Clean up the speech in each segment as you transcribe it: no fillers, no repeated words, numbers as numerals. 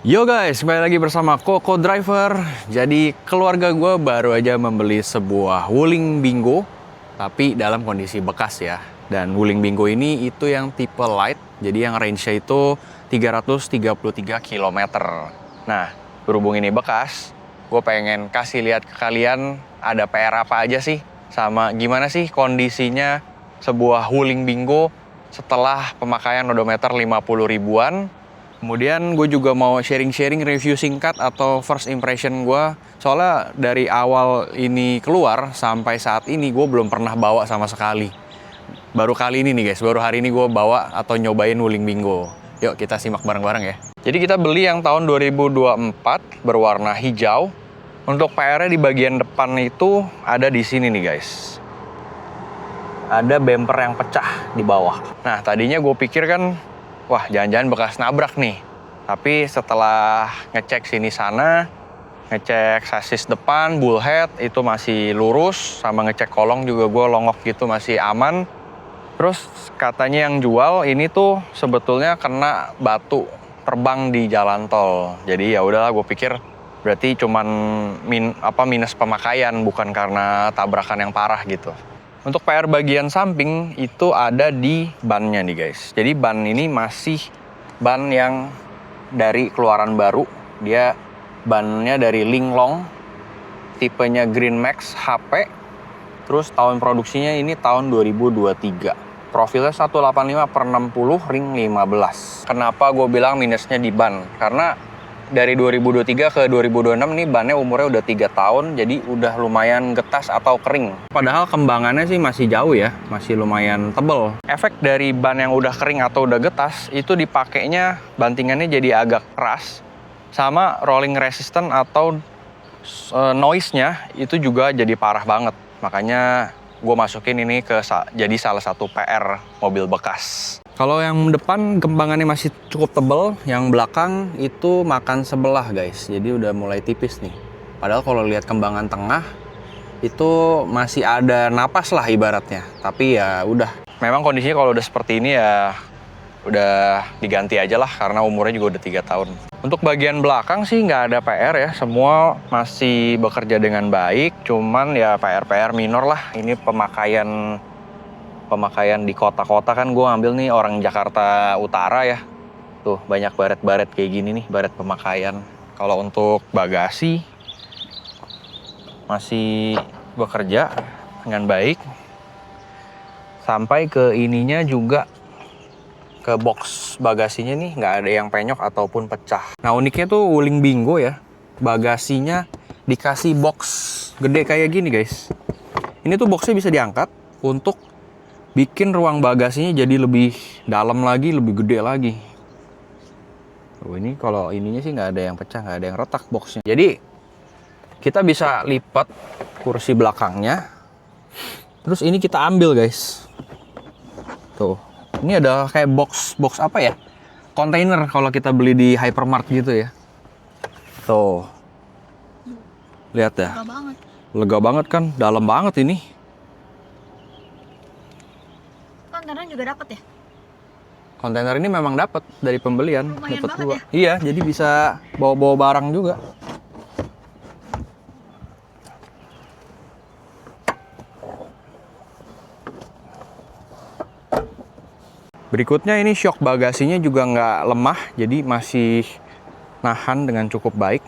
Yo guys, kembali lagi bersama Koko Driver. Jadi keluarga gue baru aja membeli sebuah Wuling Bingo, tapi dalam kondisi bekas ya. Dan Wuling Bingo ini itu yang tipe light, jadi yang range-nya itu 333 km. Nah, berhubung ini bekas, gue pengen kasih lihat ke kalian ada PR apa aja sih, sama gimana sih kondisinya sebuah Wuling Bingo setelah pemakaian odometer 50 ribuan. Kemudian gue juga mau sharing-sharing review singkat atau first impression gue. Soalnya dari awal ini keluar sampai saat ini gue belum pernah bawa sama sekali. Baru kali ini nih guys, baru hari ini gue bawa atau nyobain Wuling Bingo. Yuk kita simak bareng-bareng ya. Jadi kita beli yang tahun 2024 berwarna hijau. Untuk PR-nya di bagian depan itu ada di sini nih guys. Ada bumper yang pecah di bawah. Nah tadinya gue pikir kan, wah jangan-jangan bekas nabrak nih. Tapi setelah ngecek sini sana, ngecek sasis depan, bullhead itu masih lurus, sama ngecek kolong juga gue longok gitu masih aman. Terus katanya yang jual ini tuh sebetulnya kena batu terbang di jalan tol. Jadi ya udahlah, gue pikir berarti cuman minus pemakaian, bukan karena tabrakan yang parah gitu. Untuk PR bagian samping itu ada di bannya nih guys. Jadi ban ini masih ban yang dari keluaran baru. Dia bannya dari Linglong, tipenya Green Max HP. Terus tahun produksinya ini tahun 2023. Profilnya 185/60 ring 15. Kenapa gue bilang minusnya di ban? Karena dari 2023 ke 2026 nih bannya umurnya udah 3 tahun, jadi udah lumayan getas atau kering. Padahal kembangannya sih masih jauh ya, masih lumayan tebel. Efek dari ban yang udah kering atau udah getas itu dipakainya bantingannya jadi agak keras, sama rolling resistant atau noise-nya itu juga jadi parah banget. Makanya gue masukin ini jadi salah satu PR mobil bekas. Kalau yang depan kembangannya masih cukup tebal, yang belakang itu makan sebelah guys. Jadi udah mulai tipis nih. Padahal kalau lihat kembangan tengah itu masih ada napas lah ibaratnya. Tapi ya udah. Memang kondisinya kalau udah seperti ini ya udah diganti aja lah karena umurnya juga udah 3 tahun. Untuk bagian belakang sih nggak ada PR ya. Semua masih bekerja dengan baik. Cuman ya PR-PR minor lah. Ini pemakaian di kota-kota kan gue ambil nih orang Jakarta Utara ya. Tuh banyak baret-baret kayak gini nih, baret pemakaian. Kalau untuk bagasi masih bekerja dengan baik. Sampai ke ininya juga, ke box bagasinya nih nggak ada yang penyok ataupun pecah. Nah uniknya tuh Wuling Bingo ya, bagasinya dikasih box gede kayak gini guys. Ini tuh boxnya bisa diangkat untuk bikin ruang bagasinya jadi lebih dalam lagi, lebih gede lagi. Oh, ini kalau ininya sih nggak ada yang pecah, nggak ada yang retak boxnya. Jadi kita bisa lipat kursi belakangnya. Terus ini kita ambil guys. Tuh, ini ada kayak box apa ya? Kontainer kalau kita beli di hypermart gitu ya. Tuh, lihat ya. Lega banget. Lega banget kan, dalam banget ini. Kontainer juga dapat ya? Kontainer ini memang dapat dari pembelian. Lumayan Dapat banget 2. Iya, jadi bisa bawa-bawa barang juga. Berikutnya ini shock bagasinya juga nggak lemah, jadi masih nahan dengan cukup baik.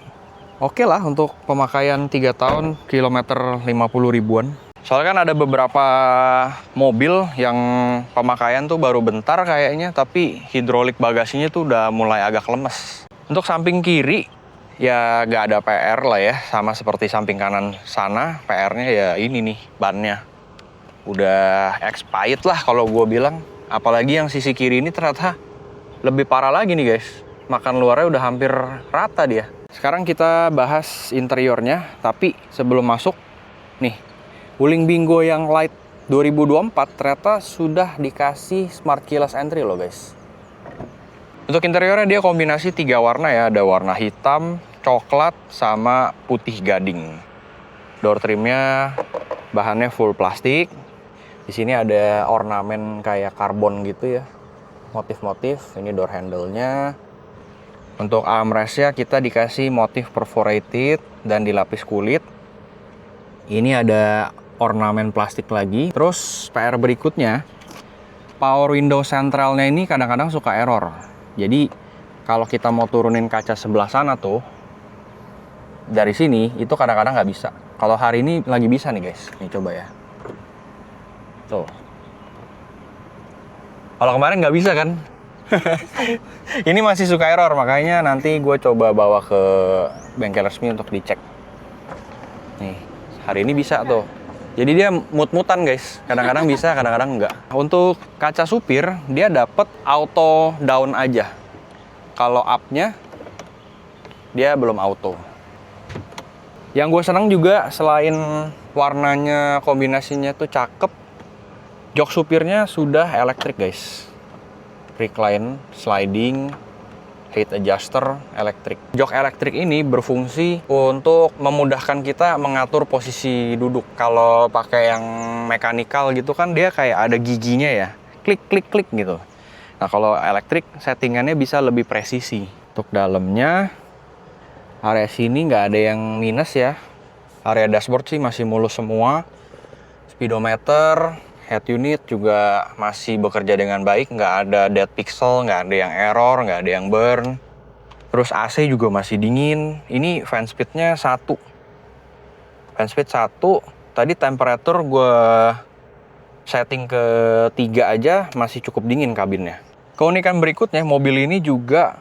Oke lah untuk pemakaian 3 tahun, kilometer 50 ribuan. Soalnya kan ada beberapa mobil yang pemakaian tuh baru bentar kayaknya, tapi hidrolik bagasinya tuh udah mulai agak lemes. Untuk samping kiri, ya nggak ada PR lah ya, sama seperti samping kanan sana. PR-nya ya ini nih, bannya. Udah expired lah kalau gue bilang. Apalagi yang sisi kiri ini ternyata lebih parah lagi nih guys. Makan luarnya udah hampir rata dia. Sekarang kita bahas interiornya, tapi sebelum masuk, nih, Wuling Bingo yang Light 2024 ternyata sudah dikasih Smart Keyless Entry loh guys. Untuk interiornya dia kombinasi 3 warna ya, ada warna hitam, coklat, sama putih gading. Door trimnya bahannya full plastik. Di sini ada ornamen kayak karbon gitu ya, motif-motif. Ini door handle-nya. Untuk armrestnya kita dikasih motif perforated dan dilapis kulit. Ini ada ornamen plastik lagi. Terus PR berikutnya, power window sentralnya ini kadang-kadang suka error. Jadi kalau kita mau turunin kaca sebelah sana tuh, dari sini itu kadang-kadang nggak bisa. Kalau hari ini lagi bisa nih guys. Nih coba ya. Tuh. Kalau kemarin nggak bisa kan? Ini masih suka error, makanya nanti gue coba bawa ke bengkel resmi untuk dicek. Nih, hari ini bisa tuh. Jadi dia mut-mutan guys. Kadang-kadang bisa, kadang-kadang enggak. Untuk kaca supir, dia dapet auto down aja. Kalau up-nya, dia belum auto. Yang gue senang juga, selain warnanya, kombinasinya tuh cakep, jok supirnya sudah elektrik guys. Recline, sliding, height adjuster, elektrik. Jok elektrik ini berfungsi untuk memudahkan kita mengatur posisi duduk. Kalau pakai yang mekanikal gitu kan dia kayak ada giginya ya. Klik, klik, klik gitu. Nah kalau elektrik settingannya bisa lebih presisi. Untuk dalamnya, area sini nggak ada yang minus ya. Area dashboard sih masih mulus semua. Speedometer, head unit juga masih bekerja dengan baik, nggak ada dead pixel, nggak ada yang error, nggak ada yang burn. Terus AC juga masih dingin. Ini fan speednya 1. Fan speed 1. Tadi temperatur gue setting ke 3 aja masih cukup dingin kabinnya. Keunikan berikutnya, mobil ini juga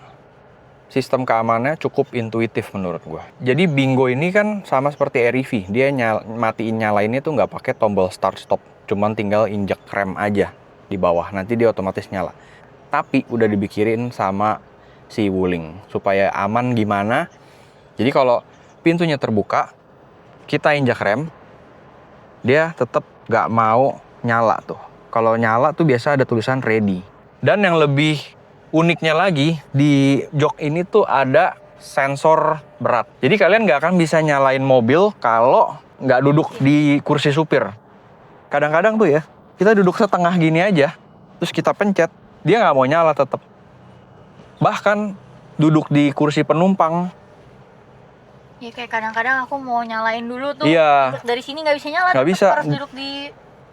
sistem keamanannya cukup intuitif menurut gue. Jadi Bingo ini kan sama seperti REV. Dia matiin nyalainnya tuh nggak pakai tombol start stop. Cuman tinggal injek rem aja di bawah, nanti dia otomatis nyala. Tapi udah dipikirin sama si Wuling supaya aman gimana. Jadi kalau pintunya terbuka, kita injak rem, dia tetap gak mau nyala tuh. Kalau nyala tuh biasa ada tulisan ready. Dan yang lebih uniknya lagi, di jok ini tuh ada sensor berat. Jadi kalian gak akan bisa nyalain mobil kalau nggak duduk di kursi supir. Kadang-kadang tuh ya, kita duduk setengah gini aja, terus kita pencet, dia nggak mau nyala tetap. Bahkan duduk di kursi penumpang. Ya kayak kadang-kadang aku mau nyalain dulu tuh. Iya. Dari sini nggak bisa nyala. Nggak bisa. Harus duduk di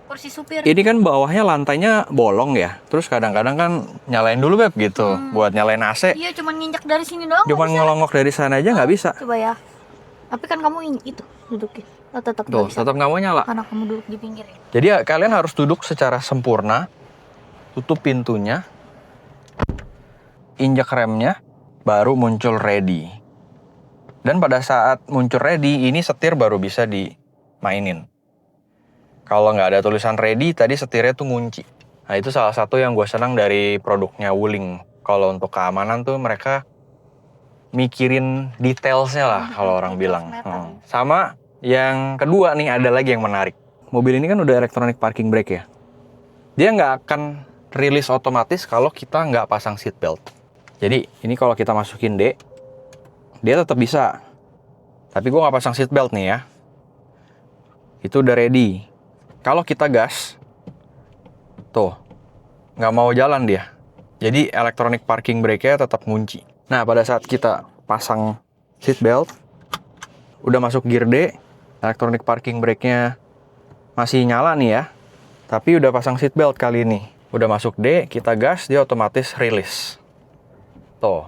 kursi supir. Ini kan bawahnya lantainya bolong ya. Terus kadang-kadang kan nyalain dulu Beb gitu. Buat nyalain AC. Iya, cuman nginjak dari sini doang. Cuman ngelongok dari sana aja nggak bisa. Coba ya. Tapi kan kamu itu dudukin. Tetap Tuh, tetap nggak mau nyala. Karena kamu duduk di pinggir ya. Jadi ya, kalian harus duduk secara sempurna, tutup pintunya, injak remnya, baru muncul ready. Dan pada saat muncul ready, ini setir baru bisa dimainin. Kalau nggak ada tulisan ready, tadi setirnya tuh ngunci. Nah itu salah satu yang gue senang dari produknya Wuling. Kalau untuk keamanan tuh mereka mikirin detailsnya lah kalau orang bilang. Sama yang kedua nih, ada lagi yang menarik. Mobil ini kan udah electronic parking brake ya. Dia nggak akan rilis otomatis kalau kita nggak pasang seat belt. Jadi ini kalau kita masukin D, dia tetap bisa. Tapi gue nggak pasang seat belt nih ya. Itu udah ready. Kalau kita gas, tuh nggak mau jalan dia. Jadi electronic parking brake-nya tetap ngunci. Nah pada saat kita pasang seat belt, udah masuk gear D, electronic parking brake-nya masih nyala nih ya. Tapi udah pasang seat belt kali ini. Udah masuk D, kita gas, dia otomatis release. Tuh.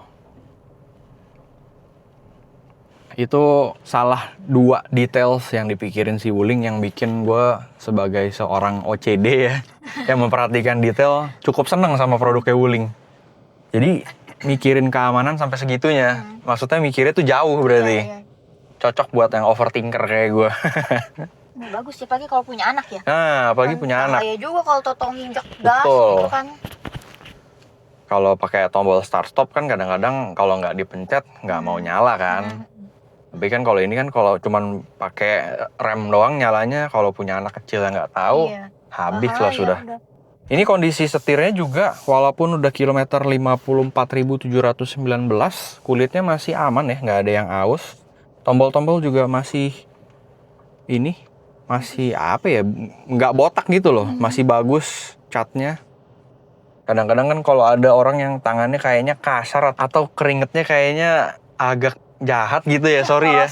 Itu salah 2 details yang dipikirin si Wuling yang bikin gue sebagai seorang OCD ya, yang memperhatikan detail, cukup seneng sama produknya Wuling. Jadi mikirin keamanan sampai segitunya. Maksudnya mikirnya tuh jauh berarti. Iya. Cocok buat yang overthinker kayak gue. Nah, bagus ya, apalagi kalau punya anak ya. Nah, apalagi punya anak. Bahaya juga kalau totong injak gas Betul. gitu kan. Kalau pakai tombol start stop kan kadang-kadang kalau nggak dipencet nggak mau nyala kan. Tapi kan kalau ini kan kalau cuman pakai rem doang nyalanya, kalau punya anak kecil yang nggak tahu, habis lah sudah. Udah. Ini kondisi setirnya juga walaupun udah kilometer 54.719, kulitnya masih aman ya, nggak ada yang aus. Tombol-tombol juga masih masih apa ya, nggak botak gitu loh, masih bagus catnya. Kadang-kadang kan kalau ada orang yang tangannya kayaknya kasar atau keringetnya kayaknya agak jahat gitu ya, sorry ya.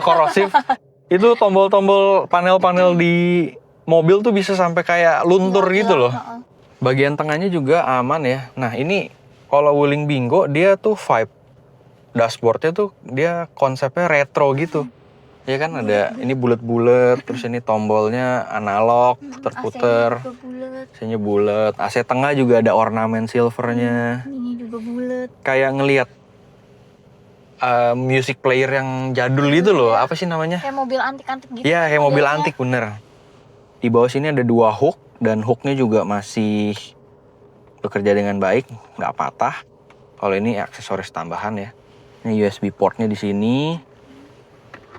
Korosif. Itu tombol-tombol panel-panel di mobil tuh bisa sampai kayak luntur gitu loh. Bagian tengahnya juga aman ya. Nah ini kalau Wuling Bingo dia tuh vibe. Dashboardnya tuh dia konsepnya retro gitu. Ya kan ada ini bulat-bulat, terus ini tombolnya analog, puter-puter. AC-nya bulat. AC tengah juga ada ornamen silvernya. Ini juga bulat. Kayak ngelihat music player yang jadul gitu loh. Apa sih namanya? Kayak mobil antik-antik gitu. Iya, kayak mobil antik bener. Di bawah sini ada 2 hook dan hooknya juga masih bekerja dengan baik, nggak patah. Kalau ini aksesoris tambahan ya. Ini USB portnya di sini.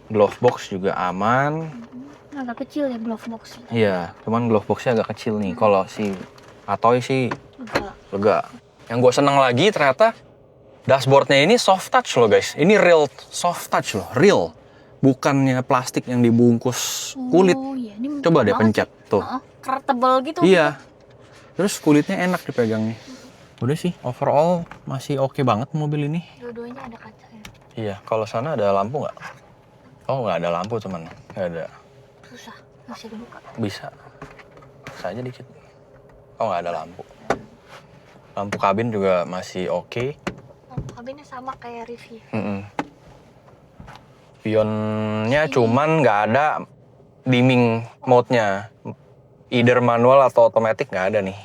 Glove box juga aman. Agak kecil ya glove box. Iya, cuman glove boxnya agak kecil nih. Kalau si Atoy sih lega. Yang gue seneng lagi ternyata dashboardnya ini soft touch loh guys. Ini real soft touch loh, real. Bukannya plastik yang dibungkus kulit. Iya, ini coba deh pencet tuh. Tebal gitu. Iya. Terus kulitnya enak dipegang nih. Udah sih, overall masih oke banget mobil ini. Dua-duanya ada kaca ya. Iya, kalau sana ada lampu nggak? Oh, nggak ada lampu teman, nggak ada. Susah, masih dibuka. Bisa aja dikit. Oh, nggak ada lampu. Lampu kabin juga masih oke. Lampu kabinnya sama kayak review. Spionnya cuman nggak ada dimming mode-nya. Either manual atau otomatis nggak ada nih.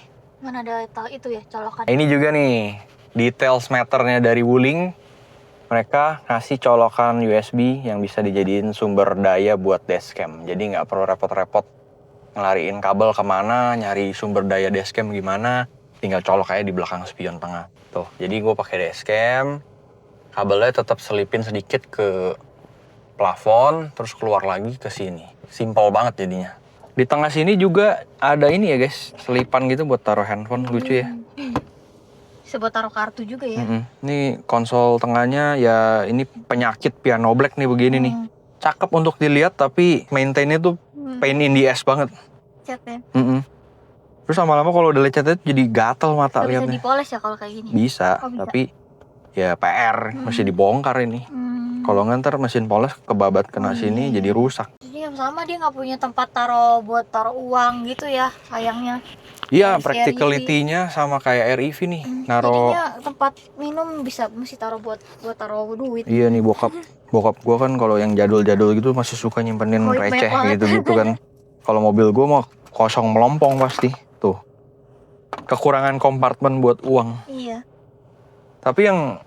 Mana ada itu ya, colokan. Ini juga nih, details meternya dari Wuling. Mereka ngasih colokan USB yang bisa dijadiin sumber daya buat dashcam. Jadi nggak perlu repot-repot ngelariin kabel kemana, nyari sumber daya dashcam gimana. Tinggal colok aja di belakang spion tengah. Tuh, jadi gue pakai dashcam. Kabelnya tetap selipin sedikit ke plafon, terus keluar lagi ke sini. Simple banget jadinya. Di tengah sini juga ada ini ya guys, selipan gitu buat taruh handphone, lucu ya. Bisa buat taruh kartu juga ya. Ini konsol tengahnya ya ini penyakit piano black nih begini nih. Cakep untuk dilihat tapi maintainnya tuh pain in the ass banget. Cat ya. Terus lama-lama kalau udah lecet itu jadi gatel mata liatnya. Bisa dipoles ya kalau kayak gini? Bisa, tapi ya PR masih dibongkar ini. Kalau ntar mesin poles kebabat kena sini jadi rusak. Jadi yang sama dia nggak punya tempat buat taruh uang gitu ya, sayangnya. Iya, practicality-nya sama kayak REV nih. Naro jadinya tempat minum mesti taruh buat taruh duit. Iya nih bokap gua kan kalau yang jadul-jadul gitu masih suka nyimpenin receh gitu kan. Kalau mobil gua mau kosong melompong pasti. Tuh. Kekurangan kompartemen buat uang. Iya. Tapi yang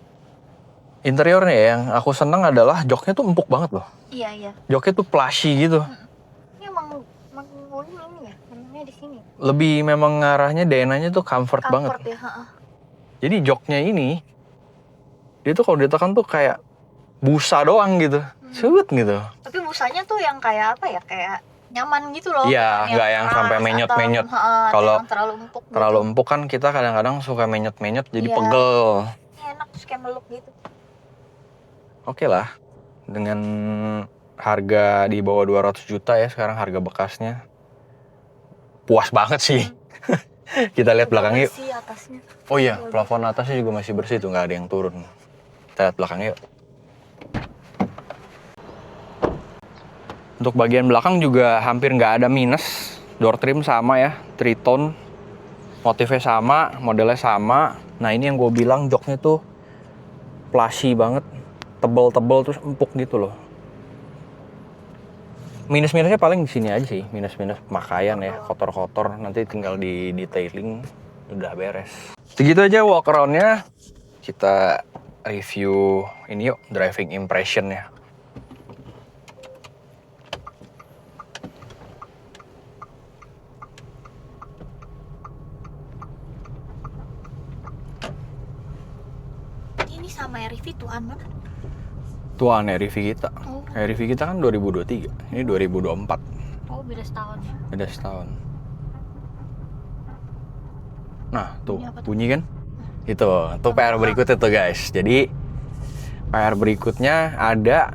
interiornya ya, yang aku seneng adalah joknya tuh empuk banget loh. Iya. Joknya tuh plushy gitu. Ini emang ini ya, namanya di sini. Lebih memang ngarahnya DNA-nya tuh comfort banget. Ya, Jadi joknya ini, dia tuh kalau ditekan tuh kayak busa doang gitu. Sebut gitu. Tapi busanya tuh yang kayak apa ya, kayak nyaman gitu loh. Iya, nggak yang sampai menyot-menyot. Kalau terlalu empuk kan kita kadang-kadang suka menyot-menyot jadi pegel. Ini enak terus kayak meluk gitu. Oke lah, dengan harga di bawah 200 juta ya sekarang harga bekasnya. Puas banget sih. Kita lihat belakangnya yuk. Oh iya, plafon atasnya juga masih bersih tuh, nggak ada yang turun. Kita lihat belakangnya yuk. Untuk bagian belakang juga hampir nggak ada minus. Door trim sama ya, tritone. Motifnya sama, modelnya sama. Nah ini yang gue bilang joknya tuh plushy banget. Tebel-tebel terus empuk gitu loh. Minus-minusnya paling di sini aja sih, minus-minus pemakaian ya, kotor-kotor. Nanti tinggal di detailing udah beres. Segitu aja walk around-nya. Kita review ini yuk, driving impression ya. Ini sama RV tuan mana? Tuan RV kita. RV kita kan 2023, ini 2024. Oh, beda setahun ya? Beda setahun. Nah, tuh bunyi kan? Itu PR berikutnya tuh guys. Jadi PR berikutnya ada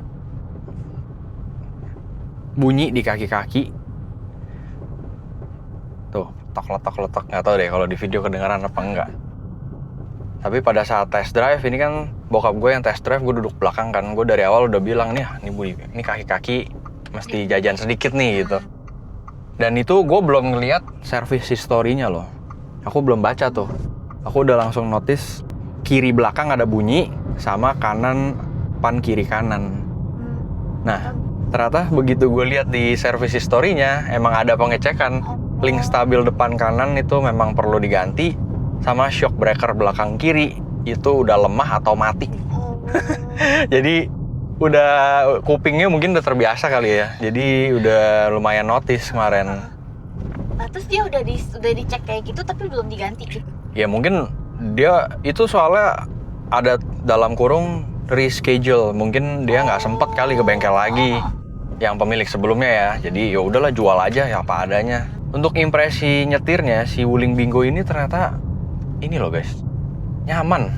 bunyi di kaki-kaki. Tuh, letok, nggak tahu deh kalau di video kedengaran apa enggak. Tapi pada saat test drive ini kan bokap gue yang test drive, gue duduk belakang kan, gue dari awal udah bilang nih, ini kaki-kaki mesti jajan sedikit nih gitu. Dan itu gue belum ngeliat service history-nya loh, aku belum baca tuh. Aku udah langsung notice kiri belakang ada bunyi sama kanan pan kiri kanan. Nah ternyata begitu gue lihat di service history-nya emang ada pengecekan link stabil depan kanan itu memang perlu diganti, sama shock breaker belakang kiri itu udah lemah atau mati. Jadi udah kupingnya mungkin udah terbiasa kali ya, jadi udah lumayan notice kemarin. Nah, terus dia udah dicek kayak gitu tapi belum diganti gitu. Ya mungkin dia itu soalnya ada dalam kurung reschedule, mungkin dia nggak sempet kali ke bengkel lagi yang pemilik sebelumnya ya. Jadi ya udahlah jual aja ya apa adanya. Untuk impresi nyetirnya si Wuling Bingo ini ternyata ini loh guys, nyaman.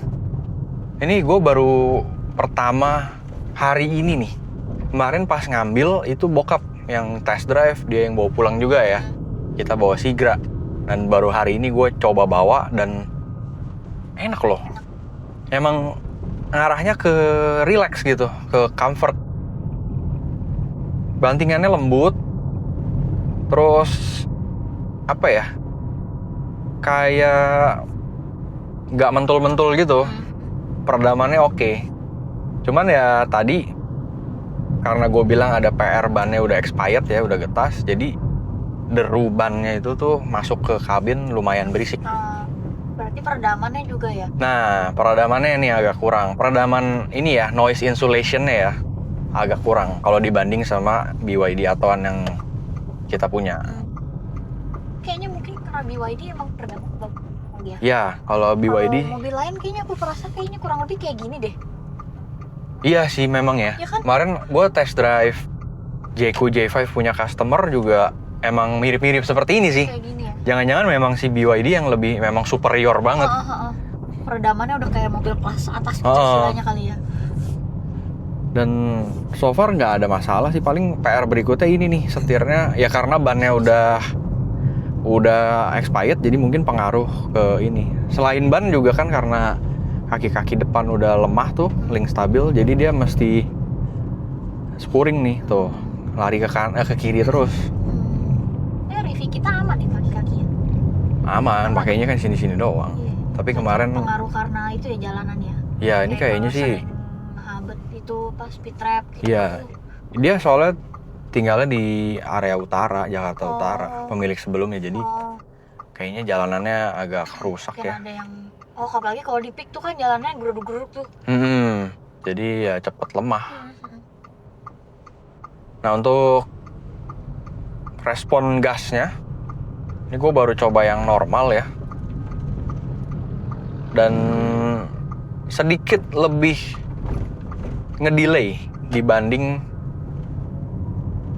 Ini gue baru pertama hari ini nih. Kemarin pas ngambil itu bokap yang test drive, dia yang bawa pulang juga ya. Kita bawa Sigra. Dan baru hari ini gue coba bawa dan enak loh. Emang ngarahnya ke relax gitu, ke comfort. Bantingannya lembut. Terus apa ya? Kayak nggak mentul-mentul gitu. Peredamannya oke. Cuman ya tadi karena gue bilang ada PR bannya udah expired ya, udah getas, jadi deru bannya itu tuh masuk ke kabin lumayan berisik. Berarti peredamannya juga ya? Nah, peredamannya ini agak kurang. Peredaman ini ya, noise insulationnya ya agak kurang kalau dibanding sama BYD Attoan yang kita punya. Kayaknya mungkin karena BYD emang peredaman bagus ya? Ya, kalau BYD. Kalau mobil lain kayaknya aku perasa kayaknya kurang lebih kayak gini deh. Iya sih memang ya. Ya kan? Kemarin gue test drive Jayco J5 punya customer juga emang mirip-mirip seperti ini sih. Kayak gini ya? Jangan-jangan memang si BYD yang lebih memang superior banget. Peredamannya udah kayak mobil kelas atas istilahnya kali ya. Dan so far nggak ada masalah sih. Paling PR berikutnya ini nih, setirnya ya karena bannya udah expired, jadi mungkin pengaruh ke ini. Selain ban juga kan karena kaki-kaki depan udah lemah tuh, link stabil, jadi dia mesti spuring nih tuh, lari ke kiri terus. Review kita aman ya kaki-kakinya? Aman, pakainya kan sini-sini doang. Iya. Tapi kemarin pengaruh karena itu ya jalanan ya. Ya ini kayaknya sih Habet itu pas speed trap gitu. Iya. Dia soalnya tinggalnya di area utara, Jakarta Utara, pemilik sebelumnya, jadi kayaknya jalanannya agak rusak ya. Ada yang apalagi kalau di peak tuh kan jalannya geruduk-geruduk tuh. Jadi ya cepet lemah. Nah untuk respon gasnya, ini gue baru coba yang normal ya. Dan sedikit lebih ngedelay dibanding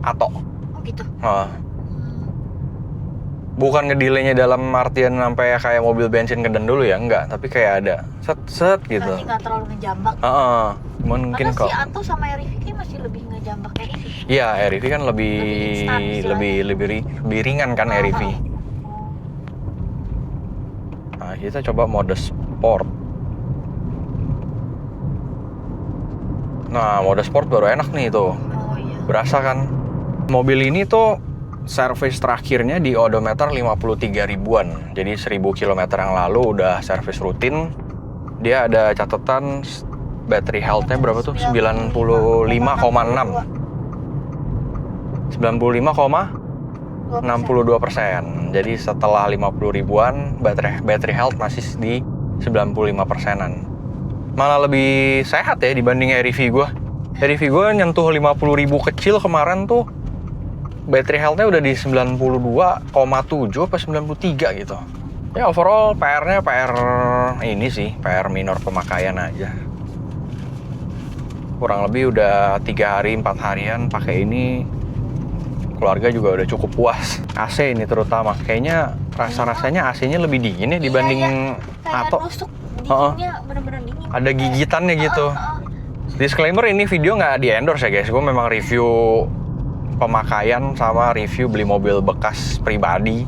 Atto. Oh gitu? Bukan ngedelaynya dalam artian sampai kayak mobil bensin ngeden dulu ya, enggak. Tapi kayak ada set gitu. Berarti nggak terlalu ngejambak. Cuman mungkin kok. Si Atto sama RV masih lebih ngejambak RV. Iya, RV kan lebih ringan kan RV. Nah, kita coba mode sport. Nah, mode sport baru enak nih tuh. Iya. Berasa kan. Mobil ini tuh servis terakhirnya di odometer 53 ribuan. Jadi 1000 km yang lalu udah servis rutin. Dia ada catatan battery health-nya berapa tuh? 95,6. 95,62%. Jadi setelah 50 ribuan battery health masih di 95%-an. Malah lebih sehat ya dibanding RV gue. RV gue nyentuh 50 ribu kecil kemarin tuh battery health-nya udah di 92,7 apa 93 gitu. Ya overall PR-nya PR ini sih, PR minor pemakaian aja. Kurang lebih udah 3 hari 4 harian pakai ini, keluarga juga udah cukup puas. AC ini terutama, kayaknya rasa-rasanya AC-nya lebih dingin ya dibanding Atto. Dinginnya bener-bener dingin. Ada gigitannya gitu. Disclaimer, ini video nggak di-endorse ya guys. Gue memang review pemakaian sama review beli mobil bekas pribadi.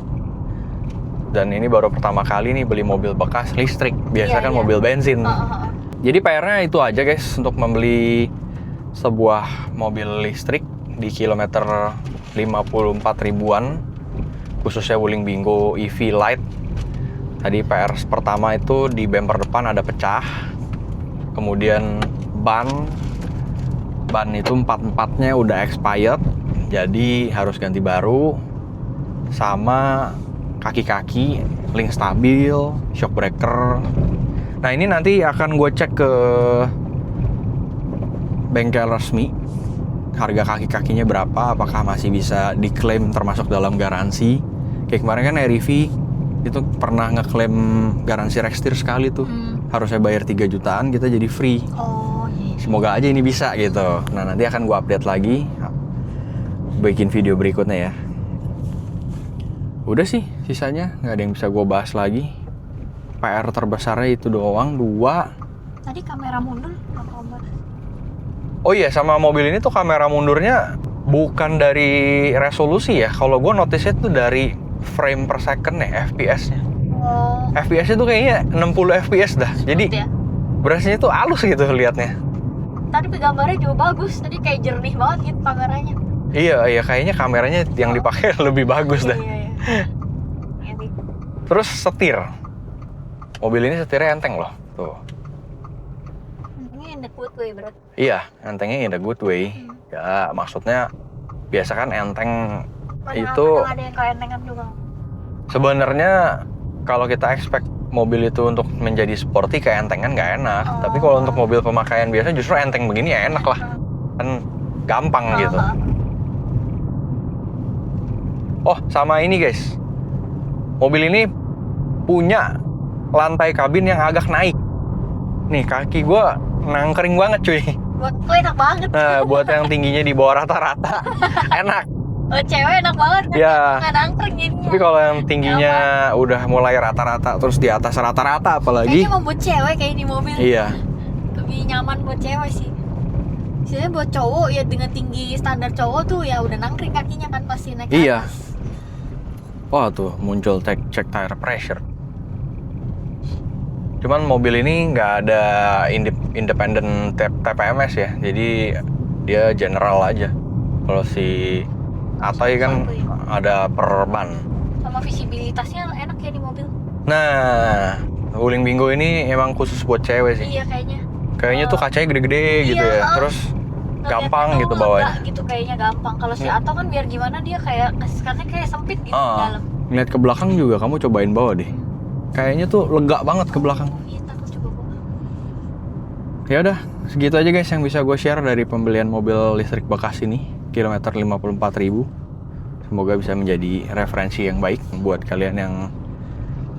Dan ini baru pertama kali nih beli mobil bekas listrik. Biasa Iya, kan iya. mobil bensin. Heeh. Jadi PR-nya itu aja guys untuk membeli sebuah mobil listrik di kilometer 54 ribuan, khususnya Wuling Bingo EV Lite. Tadi PR pertama itu di bumper depan ada pecah, kemudian ban itu 4-4-nya udah expired, jadi harus ganti baru, sama kaki-kaki, link stabil, shock breaker. Nah ini nanti akan gue cek ke bengkel resmi, harga kaki-kakinya berapa, apakah masih bisa diklaim termasuk dalam garansi. Kayak kemarin kan REV itu pernah ngeklaim garansi rekstir sekali tuh, harusnya bayar 3 jutaan, kita jadi free. Oh iya. Semoga aja ini bisa gitu. Nah nanti akan gue update lagi, bikin video berikutnya ya. Udah sih, sisanya nggak ada yang bisa gue bahas lagi. PR terbesarnya itu doang, 2. Tadi kamera mundur apa kabar? Oh iya, sama mobil ini tuh kamera mundurnya bukan dari resolusi ya. Kalau gue notice itu dari frame per second ya, FPS-nya. Oh. FPS-nya tuh kayaknya 60 FPS dah. Jadi Ya. berasanya tuh halus gitu liatnya. Tadi gambarnya juga bagus. Tadi kayak jernih banget gitu kameranya. Iya, kayaknya kameranya yang dipakai lebih bagus dah. Iya. Ini. Terus setir. Mobil ini setirnya enteng loh. Tuh. Ini in the good way berarti. Iya, entengnya in a good way. Ya, maksudnya biasa kan enteng itu Ada yang kayak entengan juga. sebenarnya kalau kita expect mobil itu untuk menjadi sporty kayak entengan nggak enak. Oh. Tapi kalau untuk mobil pemakaian biasa justru enteng begini ya enak lah. Kan gampang gitu. Oh, sama ini guys. Mobil ini punya lantai kabin yang agak naik. Nih, kaki gua nangkring banget cuy. Buat gue enak banget. Nah, buat yang tingginya di bawah rata-rata, enak. Oh, cewek enak banget. Ya. Nggak nangkring jadinya. Tapi kalau yang tingginya udah mulai rata-rata, terus di atas rata-rata apalagi. Kayaknya mau buat cewek kayak ini mobil. Iya. Lebih nyaman buat cewek sih. Sebenarnya buat cowok ya dengan tinggi standar cowok tuh ya udah nangkring kakinya kan pasti naik. Iya. atas. Wah tuh muncul check tire pressure. Cuman mobil ini nggak ada independent TPMS ya, jadi dia general aja. Kalau si Atoy kan ada per ban. Sama visibilitasnya enak ya di mobil. Nah, Wuling Bingo ini emang khusus buat cewek sih. Iya kayaknya. Kayaknya tuh kacanya gede-gede gitu ya, terus gampang gitu bawanya. Gitu kayaknya gampang. Kalau si Ato kan biar gimana dia kayak kasarnya kayak sempit gitu di dalam. Ngeliat ke belakang juga kamu cobain bawa deh. Kayaknya tuh lega banget ke belakang. Iya takut coba bawa. Ya udah, segitu aja guys yang bisa gue share dari pembelian mobil listrik bekas ini, kilometer 54.000. Semoga bisa menjadi referensi yang baik buat kalian yang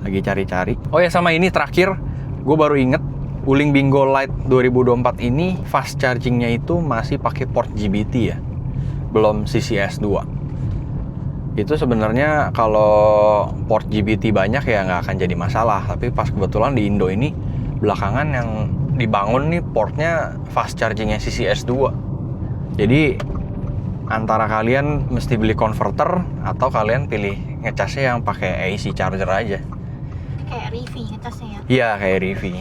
lagi cari-cari. Oh ya, sama ini terakhir, gue baru inget Wuling Bingo Lite 2024 ini fast chargingnya itu masih pakai port GBT ya, belum CCS 2. Itu sebenarnya kalau port GBT banyak ya nggak akan jadi masalah. Tapi pas kebetulan di Indo ini belakangan yang dibangun nih portnya fast chargingnya CCS 2. Jadi antara kalian mesti beli converter atau kalian pilih ngecasnya yang pakai AC charger aja. Ini kayak Rivi ngecasnya ya. Iya kayak Rivi.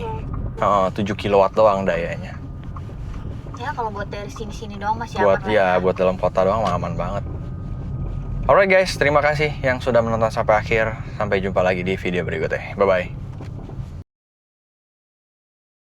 7 kW doang dayanya. Ya kalau buat dari sini-sini doang masih Buat aman. ya buat dalam kota doang aman banget. Alright guys, terima kasih yang sudah menonton sampai akhir. Sampai jumpa lagi di video berikutnya. Bye-bye.